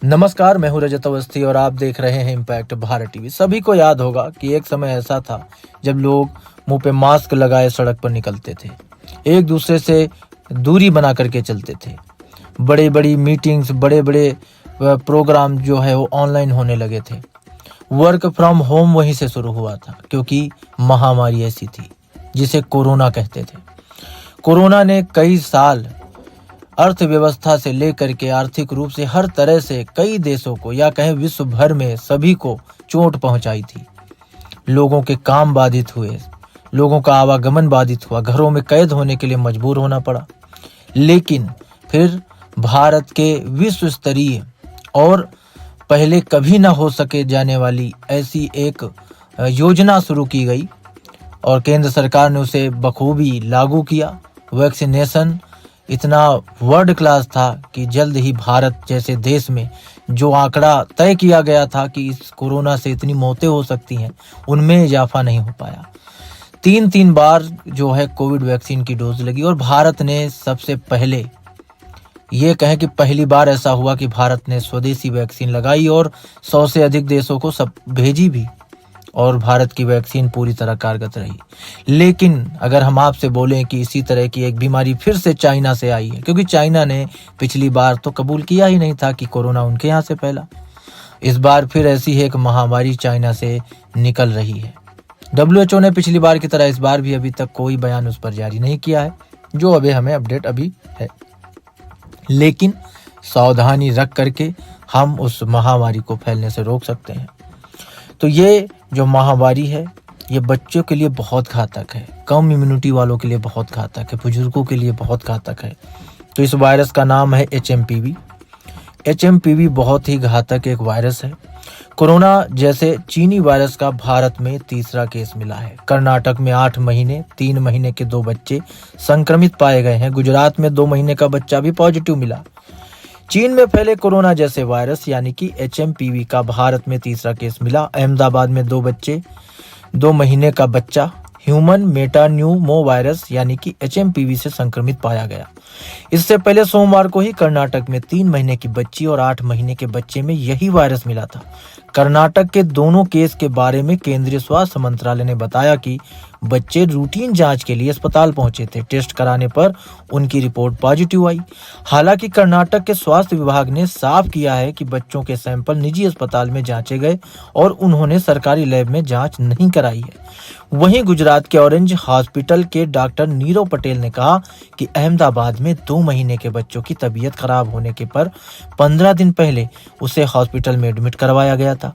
नमस्कार, मैं हूं रजत अवस्थी और आप देख रहे हैं इम्पैक्ट भारत टीवी। सभी को याद होगा कि एक समय ऐसा था जब लोग मुंह पे मास्क लगाए सड़क पर निकलते थे, एक दूसरे से दूरी बना करके चलते थे। बड़े बड़ी मीटिंग्स, बड़े बड़े प्रोग्राम जो है वो ऑनलाइन होने लगे थे। वर्क फ्रॉम होम वहीं से शुरू हुआ था, क्योंकि महामारी ऐसी थी जिसे कोरोना कहते थे। कोरोना ने कई साल अर्थव्यवस्था से लेकर के आर्थिक रूप से हर तरह से कई देशों को, या कहें विश्व भर में सभी को चोट पहुंचाई थी। लोगों के काम बाधित हुए, लोगों का आवागमन बाधित हुआ, घरों में कैद होने के लिए मजबूर होना पड़ा। लेकिन फिर भारत के विश्व स्तरीय और पहले कभी ना हो सके जाने वाली ऐसी एक योजना शुरू की गई और केंद्र सरकार ने उसे बखूबी लागू किया। वैक्सीनेशन इतना वर्ल्ड क्लास था कि जल्द ही भारत जैसे देश में जो आंकड़ा तय किया गया था कि इस कोरोना से इतनी मौतें हो सकती हैं, उनमें इजाफा नहीं हो पाया। 3 बार जो है कोविड वैक्सीन की डोज लगी और भारत ने सबसे पहले, ये कहें कि पहली बार ऐसा हुआ कि भारत ने स्वदेशी वैक्सीन लगाई और 100 से अधिक देशों को सब भेजी भी, और भारत की वैक्सीन पूरी तरह कारगर रही। लेकिन अगर हम आपसे बोलें कि इसी तरह की एक बीमारी फिर से चाइना से आई है, क्योंकि चाइना ने पिछली बार तो कबूल किया ही नहीं था कि कोरोना उनके यहाँ से फैला, इस बार फिर ऐसी एक महामारी चाइना से निकल रही है। WHO ने पिछली बार की तरह इस बार भी अभी तक कोई बयान उस पर जारी नहीं किया है, जो अभी हमें अपडेट अभी है। लेकिन सावधानी रख करके हम उस महामारी को फैलने से रोक सकते हैं। तो ये जो महामारी है, ये बच्चों के लिए बहुत घातक है, कम इम्यूनिटी वालों के लिए बहुत घातक है, बुजुर्गों के लिए बहुत घातक है। तो इस वायरस का नाम है HMPV। HMPV बहुत ही घातक एक वायरस है। कोरोना जैसे चीनी वायरस का भारत में तीसरा केस मिला है। कर्नाटक में 8 महीने 3 महीने के 2 बच्चे संक्रमित पाए गए हैं। गुजरात में 2 महीने का बच्चा भी पॉजिटिव मिला। चीन में फैले कोरोना जैसे वायरस यानी कि HMPV का भारत में तीसरा केस मिला। अहमदाबाद में 2 बच्चे 2 महीने का बच्चा ह्यूमन मेटान्यूमो वायरस यानी कि HMPV से संक्रमित पाया गया। इससे पहले सोमवार को ही कर्नाटक में 3 महीने की बच्ची और 8 महीने के बच्चे में यही वायरस मिला था। कर्नाटक के दोनों केस के बारे में केंद्रीय स्वास्थ्य मंत्रालय ने बताया कि बच्चे रूटीन जांच के लिए अस्पताल पहुंचे थे। टेस्ट कराने पर उनकी रिपोर्ट पॉजिटिव आई। हालांकि कर्नाटक के स्वास्थ्य विभाग ने साफ किया है कि बच्चों के सैंपल निजी अस्पताल में जांचे गए और उन्होंने सरकारी लैब में जांच नहीं कराई है। वहीं गुजरात के ऑरेंज हॉस्पिटल के डॉक्टर नीरव पटेल ने कहा कि अहमदाबाद में 2 महीने के बच्चों की तबीयत खराब होने के पर 15 दिन पहले उसे हॉस्पिटल में एडमिट करवाया गया था।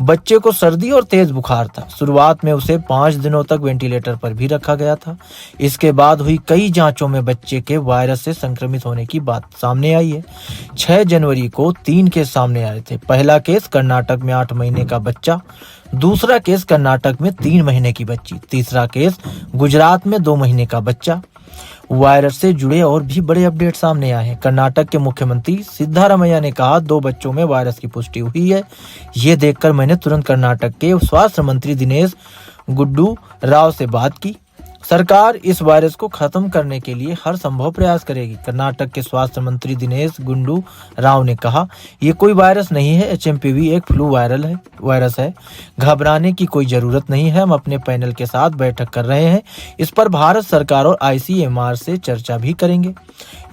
बच्चे को सर्दी और तेज बुखार था। शुरुआत में उसे 5 दिनों तक वेंटिलेटर पर भी रखा गया था। इसके बाद हुई कई जांचों में बच्चे के वायरस से संक्रमित होने की बात सामने आई है। 6 जनवरी को 3 केस सामने आए थे। पहला केस कर्नाटक में 8 महीने का बच्चा, दूसरा केस कर्नाटक में 3 महीने की बच्ची, तीसरा केस गुजरात में 2 महीने का बच्चा। वायरस से जुड़े और भी बड़े अपडेट सामने आए हैं। कर्नाटक के मुख्यमंत्री सिद्धारमैया ने कहा 2 बच्चों में वायरस की पुष्टि हुई है। ये देखकर मैंने तुरंत कर्नाटक के स्वास्थ्य मंत्री दिनेश गुंडू राव से बात की। सरकार इस वायरस को खत्म करने के लिए हर संभव प्रयास करेगी। कर्नाटक के स्वास्थ्य मंत्री दिनेश गुंडू राव ने कहा, ये कोई वायरस नहीं है, HMPV एक फ्लू वायरस है। घबराने की कोई जरूरत नहीं है। हम अपने पैनल के साथ बैठक कर रहे हैं। इस पर भारत सरकार और ICMR से चर्चा भी करेंगे।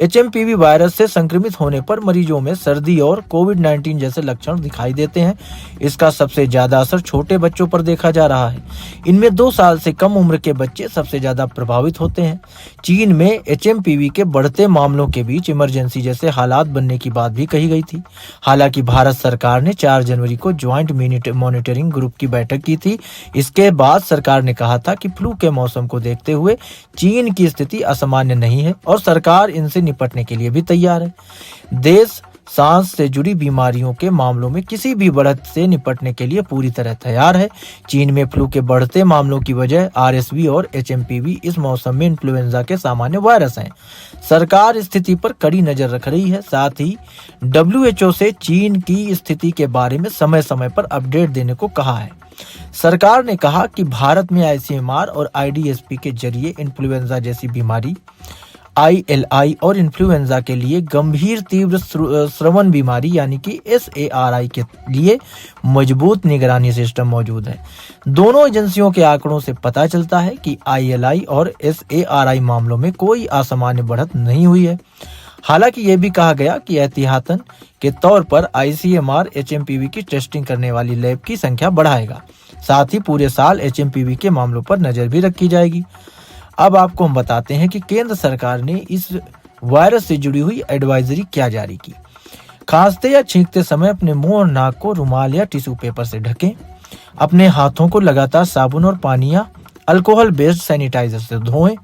HMPV वायरस से संक्रमित होने पर मरीजों में सर्दी और कोविड-19 जैसे लक्षण दिखाई देते हैं। इसका सबसे ज्यादा असर छोटे बच्चों पर देखा जा रहा है। इनमें 2 साल से कम उम्र के बच्चे सबसे ज्यादा प्रभावित होते हैं। चीन में HMPV के बढ़ते मामलों के बीच इमरजेंसी जैसे हालात बनने की बात भी कही गई थी। हालांकि भारत सरकार ने 4 जनवरी को ज्वाइंट मॉनिटरिंग ग्रुप की बैठक की थी। इसके बाद सरकार ने कहा था कि फ्लू के मौसम को देखते हुए चीन की स्थिति असामान्य नहीं है और सरकार इनसे निपटने के लिए भी तैयार है। देश सांस से जुड़ी बीमारियों के मामलों में किसी भी बढ़त से निपटने के लिए पूरी तरह तैयार है। चीन में फ्लू के बढ़ते मामलों की वजह RSV और HMPV इस मौसम में इन्फ्लुएंजा के सामान्य वायरस हैं। सरकार स्थिति पर कड़ी नजर रख रही है। साथ ही WHO से चीन की स्थिति के बारे में समय समय पर अपडेट देने को कहा है। सरकार ने कहा कि भारत में ICMR और IDSP के जरिए इन्फ्लुएंजा जैसी बीमारी ILI और इन्फ्लुएंजा के लिए गंभीर तीव्र श्रवण बीमारी यानी कि SARI के लिए मजबूत निगरानी सिस्टम मौजूद है। दोनों एजेंसियों के आंकड़ों से पता चलता है कि ILI और SARI मामलों में कोई असामान्य बढ़त नहीं हुई है। हालांकि यह भी कहा गया कि एहतियातन के तौर पर ICMR HMPV की टेस्टिंग करने वाली लैब की संख्या बढ़ाएगा। साथ ही पूरे साल HMPV के मामलों पर नजर भी रखी जाएगी। अब आपको हम बताते हैं कि केंद्र सरकार ने इस वायरस से जुड़ी हुई एडवाइजरी क्या जारी की। खांसते या छींकते समय अपने मुंह और नाक को रुमाल या टिश्यू पेपर से ढकें। अपने हाथों को लगातार साबुन और पानी या अल्कोहल बेस्ड सैनिटाइजर से धोएं।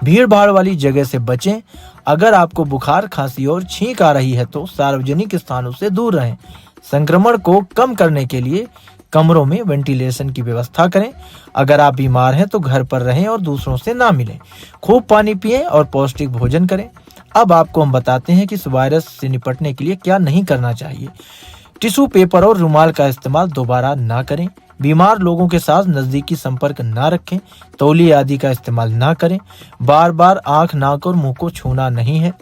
भीड़ भाड़ वाली जगह से बचें। अगर आपको बुखार, खांसी और छींक आ रही है तो सार्वजनिक स्थानों से दूर रहें। संक्रमण को कम करने के लिए कमरों में वेंटिलेशन की व्यवस्था करें। अगर आप बीमार हैं तो घर पर रहें और दूसरों से ना मिलें। खूब पानी पिएं और पौष्टिक भोजन करें। अब आपको हम बताते हैं कि इस वायरस से निपटने के लिए क्या नहीं करना चाहिए। टिश्यू पेपर और रुमाल का इस्तेमाल दोबारा ना करें। बीमार लोगों के साथ नजदीकी संपर्क ना रखें। तौलिए आदि का इस्तेमाल ना करें। बार बार आंख, नाक और मुंह को छूना नहीं है।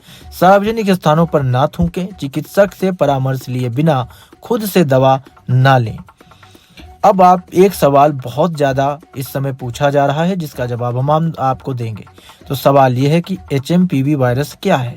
सार्वजनिक स्थानों पर ना थूकें। चिकित्सक से परामर्श लिए बिना खुद से दवा ना लें। अब आप एक सवाल बहुत ज़्यादा इस समय पूछा जा रहा है जिसका जवाब हम आपको देंगे। तो सवाल ये है कि HMPV वायरस क्या है।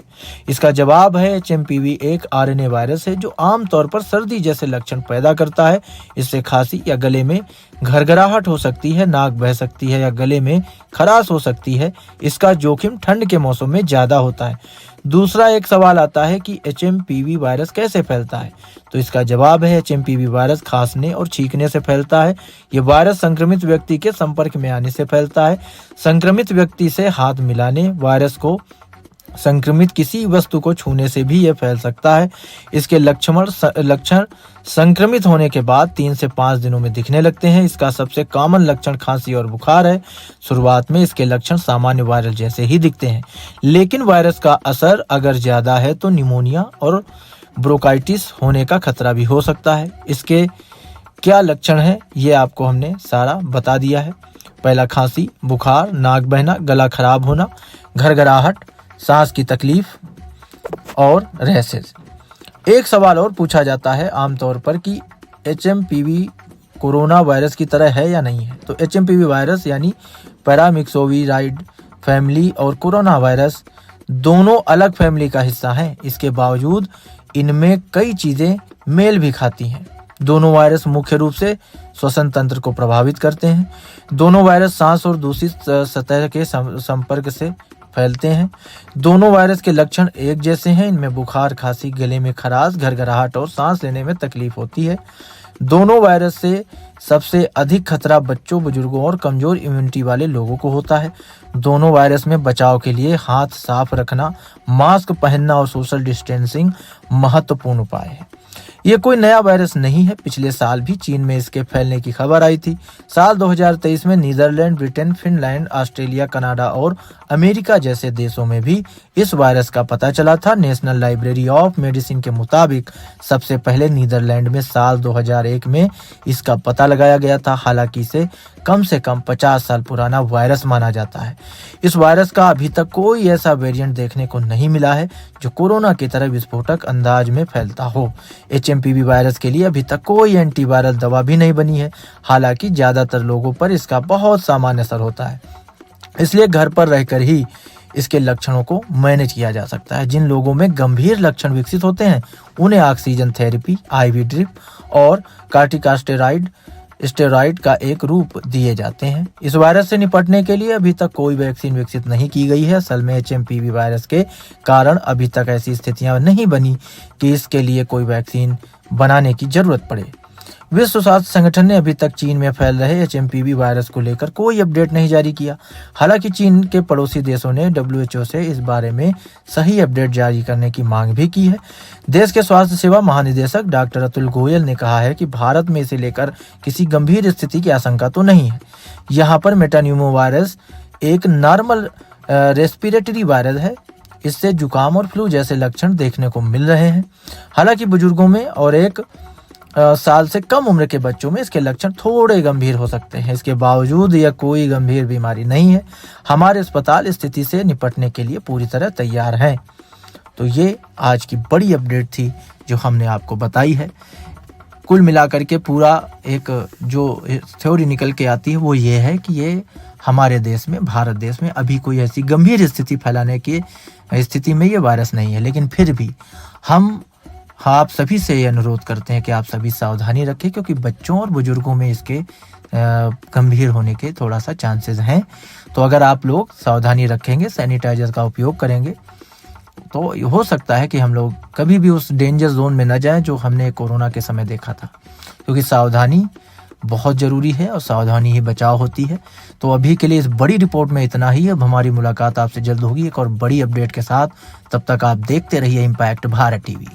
इसका जवाब है HMPV एक RNA वायरस है जो आमतौर पर सर्दी जैसे लक्षण पैदा करता है। इससे खांसी या गले में घरघराहट हो सकती है, नाक बह सकती है या गले में खराश हो सकती है। इसका जोखिम ठंड के मौसम में ज़्यादा होता है। दूसरा एक सवाल आता है कि HMPV वायरस कैसे फैलता है। तो इसका जवाब है HMPV वायरस खांसने और छींकने से फैलता है। ये वायरस संक्रमित व्यक्ति के संपर्क में आने से फैलता है। संक्रमित व्यक्ति से हाथ मिलाने, वायरस को संक्रमित किसी वस्तु को छूने से भी यह फैल सकता है। इसके लक्षण संक्रमित होने के बाद 3 से 5 दिनों में दिखने लगते हैं। इसका सबसे कॉमन लक्षण खांसी और बुखार है। शुरुआत में इसके लक्षण सामान्य वायरस जैसे ही दिखते हैं, लेकिन वायरस का असर अगर ज्यादा है तो निमोनिया और ब्रोंकाइटिस होने का खतरा भी हो सकता है। इसके क्या लक्षण हैं ये आपको हमने सारा बता दिया है। पहला, खांसी, बुखार, नाक बहना, गला खराब होना, घरघराहट, सांस की तकलीफ और रैशेज। एक सवाल और पूछा जाता है आमतौर पर कि HMPV कोरोना वायरस की तरह है या नहीं है। तो HMPV वायरस यानी पैरामिक्सोविराइड फैमिली और कोरोना वायरस दोनों अलग फैमिली का हिस्सा हैं। इसके बावजूद इनमें कई चीजें मेल भी खाती हैं। दोनों वायरस मुख्य रूप से श्वसन तंत्र को प्रभावित करते हैं। दोनों वायरस सांस और दूषित सतह के संपर्क से फैलते हैं। दोनों वायरस के लक्षण एक जैसे हैं। इनमें बुखार, खांसी, गले में खराश, घरघराहट और सांस लेने में तकलीफ होती है। दोनों वायरस से सबसे अधिक खतरा बच्चों, बुजुर्गों और कमजोर इम्यूनिटी वाले लोगों को होता है। दोनों वायरस में बचाव के लिए हाथ साफ रखना, मास्क पहनना और सोशल डिस्टेंसिंग महत्वपूर्ण उपाय है। ये कोई नया वायरस नहीं है। पिछले साल भी चीन में इसके फैलने की खबर आई थी। साल 2023 में Netherlands, Britain, Finland, Australia, Canada और अमेरिका जैसे देशों में भी इस वायरस का पता चला था। नेशनल लाइब्रेरी ऑफ मेडिसिन के मुताबिक सबसे पहले नीदरलैंड में साल 2001 में इसका पता लगाया गया था। हालांकि इसे कम से कम 50 साल पुराना वायरस माना जाता है। इस वायरस का अभी तक कोई ऐसा वेरिएंट देखने को नहीं मिला है जो कोरोना की तरह विस्फोटक अंदाज में फैलता हो। HMPV वायरस के लिए अभी तक कोई एंटीवायरल दवा भी नहीं बनी है। हालांकि ज्यादातर लोगों पर इसका बहुत सामान्य असर होता है, इसलिए घर पर रहकर ही इसके लक्षणों को मैनेज किया जा सकता है। जिन लोगों में गंभीर लक्षण विकसित होते हैं उन्हें ऑक्सीजन थेरेपी, IV ड्रिप और स्टेरॉइड का एक रूप दिए जाते हैं। इस वायरस से निपटने के लिए अभी तक कोई वैक्सीन विकसित नहीं की गई है। असल में HMPV वायरस के कारण अभी तक ऐसी स्थितियां नहीं बनी कि इसके लिए कोई वैक्सीन बनाने की जरूरत पड़े। विश्व स्वास्थ्य संगठन ने अभी तक चीन में फैल रहे HMPV वायरस को लेकर कोई अपडेट नहीं जारी किया। हालांकि चीन के पड़ोसी देशों ने WHO से इस बारे में सही अपडेट जारी करने की मांग भी की है। देश के स्वास्थ्य सेवा महानिदेशक डॉक्टर अतुल गोयल ने कहा है कि भारत में इसे लेकर किसी गंभीर स्थिति की आशंका तो नहीं है। यहाँ पर मेटान्यूमो वायरस एक नॉर्मल रेस्पिरेटरी वायरस है। इससे जुकाम और फ्लू जैसे लक्षण देखने को मिल रहे हैं। हालांकि बुजुर्गों में और एक साल से कम उम्र के बच्चों में इसके लक्षण थोड़े गंभीर हो सकते हैं। इसके बावजूद यह कोई गंभीर बीमारी नहीं है। हमारे अस्पताल स्थिति से निपटने के लिए पूरी तरह तैयार हैं। तो ये आज की बड़ी अपडेट थी जो हमने आपको बताई है। कुल मिलाकर के पूरा एक जो थ्योरी निकल के आती है वो ये है कि ये हमारे देश में, भारत देश में अभी कोई ऐसी गंभीर स्थिति फैलाने की स्थिति में ये वायरस नहीं है। लेकिन फिर भी हम आप सभी से ये अनुरोध करते हैं कि आप सभी सावधानी रखें, क्योंकि बच्चों और बुजुर्गों में इसके गंभीर होने के थोड़ा सा चांसेस हैं। तो अगर आप लोग सावधानी रखेंगे, सैनिटाइजर का उपयोग करेंगे, तो हो सकता है कि हम लोग कभी भी उस डेंजर जोन में न जाएं जो हमने कोरोना के समय देखा था। क्योंकि सावधानी बहुत ज़रूरी है और सावधानी ही बचाव होती है। तो अभी के लिए इस बड़ी रिपोर्ट में इतना ही। अब हमारी मुलाकात आपसे जल्द होगी एक और बड़ी अपडेट के साथ। तब तक आप देखते रहिए इम्पैक्ट भारत टीवी।